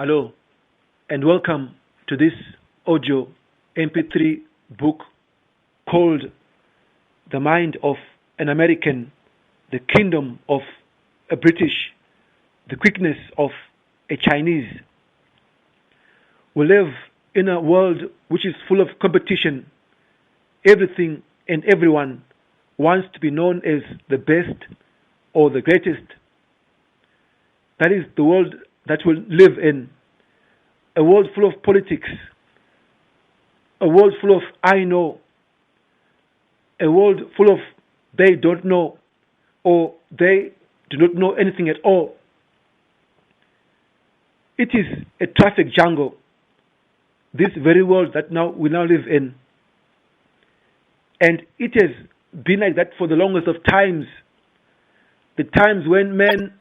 Hello, and welcome to this audio MP3 book called The Mind of an American, The Kingdom of a British, The Quickness of a Chinese. We live in a world which is full of competition. Everything and everyone wants to be known as the best or the greatest. That is the world that we live in. A world full of politics. A world full of I know. A world full of they don't know or they do not know anything at all. It is a traffic jungle. This very world that we now live in. And it has been like that for the longest of times. The times when men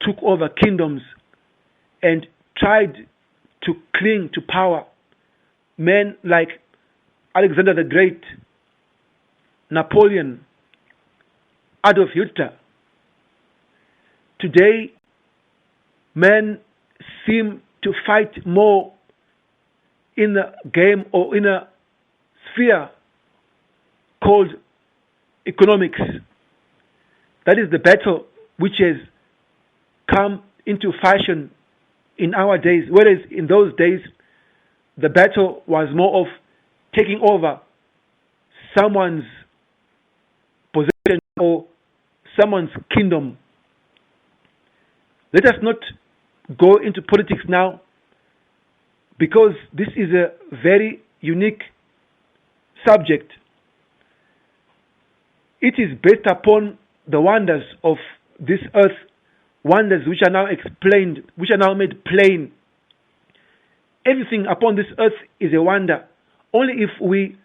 took over kingdoms and tried to cling to power. Men like Alexander the Great, Napoleon, Adolf Hitler. Today, men seem to fight more in a game or in a sphere called economics. That is the battle which has come into fashion in our days, whereas in those days, the battle was more of taking over someone's possession or someone's kingdom. Let us not go into politics now, because this is a very unique subject. It is based upon the wonders of this earth, wonders which are now explained, which are now made plain. Everything upon this earth is a wonder. Only if we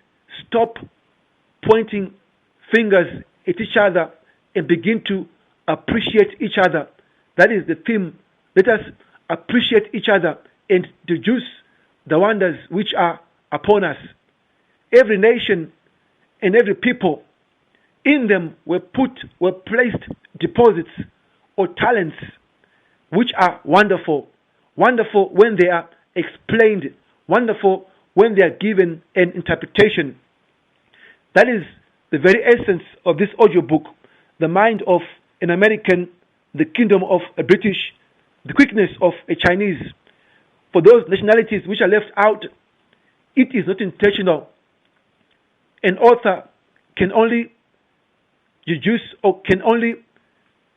stop pointing fingers at each other and begin to appreciate each other. That is the theme. Let us appreciate each other and deduce the wonders which are upon us. Every nation and every people, in them were placed deposits or talents which are wonderful. Wonderful when they are explained. Wonderful when they are given an interpretation. That is the very essence of this audiobook, The Mind of an American, The Kingdom of a British, The Quickness of a Chinese. For those nationalities which are left out, it is not intentional. An author can only deduce or can only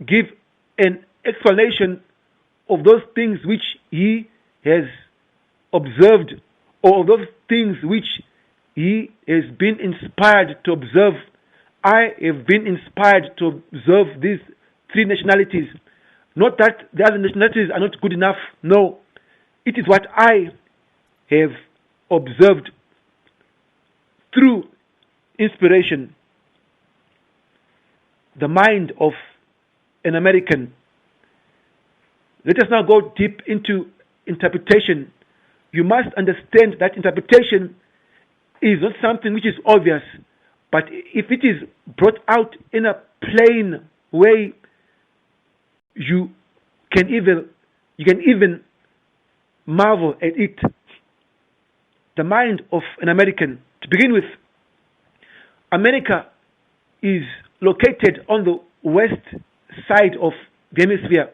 give an explanation of those things which he has observed, or of those things which he has been inspired to observe. I have been inspired to observe these three nationalities. Not that the other nationalities are not good enough. No. It is what I have observed through inspiration. The mind of an American. Let us now go deep into interpretation. You must understand that interpretation is not something which is obvious, but if it is brought out in a plain way, you can even marvel at it. The mind of an American. To begin with, America is located on the west side of the hemisphere,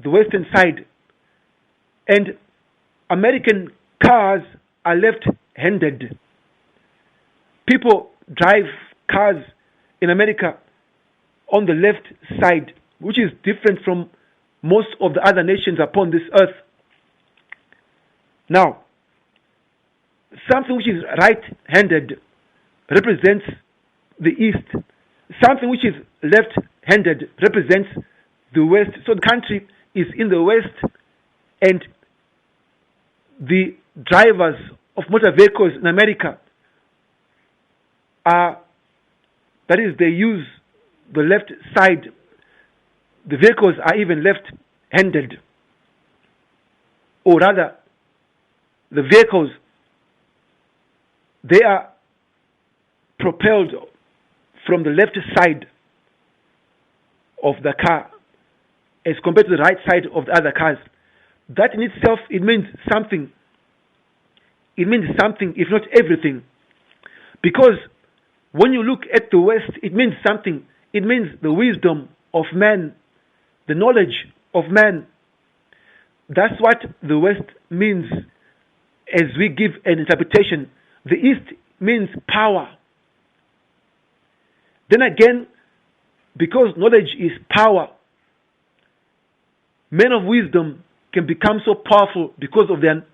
the western side, and American cars are left-handed. People drive cars in America on the left side, which is different from most of the other nations upon this earth. Now, something which is right-handed represents the east. Something which is left-handed represents the west. So the country is in the west, and the drivers of motor vehicles in America they use the left side. The vehicles are even left-handed. Or rather, the vehicles, they are propelled from the left side of the car as compared to the right side of the other cars. that in itself, it means something. It means something, if not everything. Because when you look at the West, it means something. It means the wisdom of man, the knowledge of man. That's what the West means as we give an interpretation. The East means power. Then again, because knowledge is power, men of wisdom can become so powerful because of their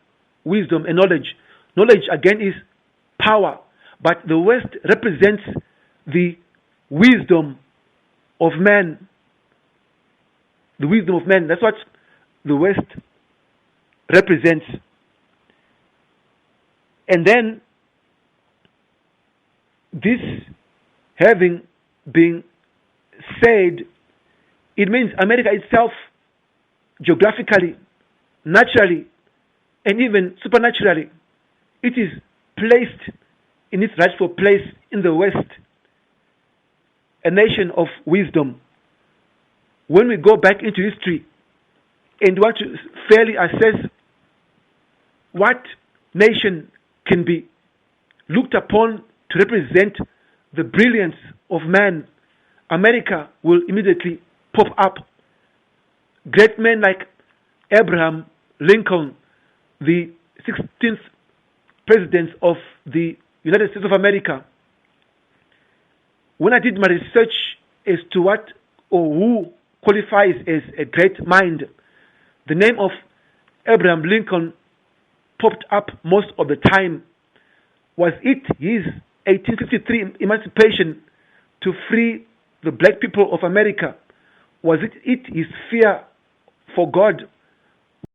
wisdom and knowledge. Knowledge again is power, but the West represents the wisdom of man. The wisdom of man. That's what the West represents. And then, this having been said, it means America itself, geographically, naturally, and even supernaturally, it is placed in its rightful place in the West, a nation of wisdom. When we go back into history and want to fairly assess what nation can be looked upon to represent the brilliance of man, America will immediately pop up. Great men like Abraham Lincoln, the 16th president of the United States of America. When I did my research as to what or who qualifies as a great mind, the name of Abraham Lincoln popped up most of the time. Was it his 1853 emancipation to free the black people of America? Was it his fear for God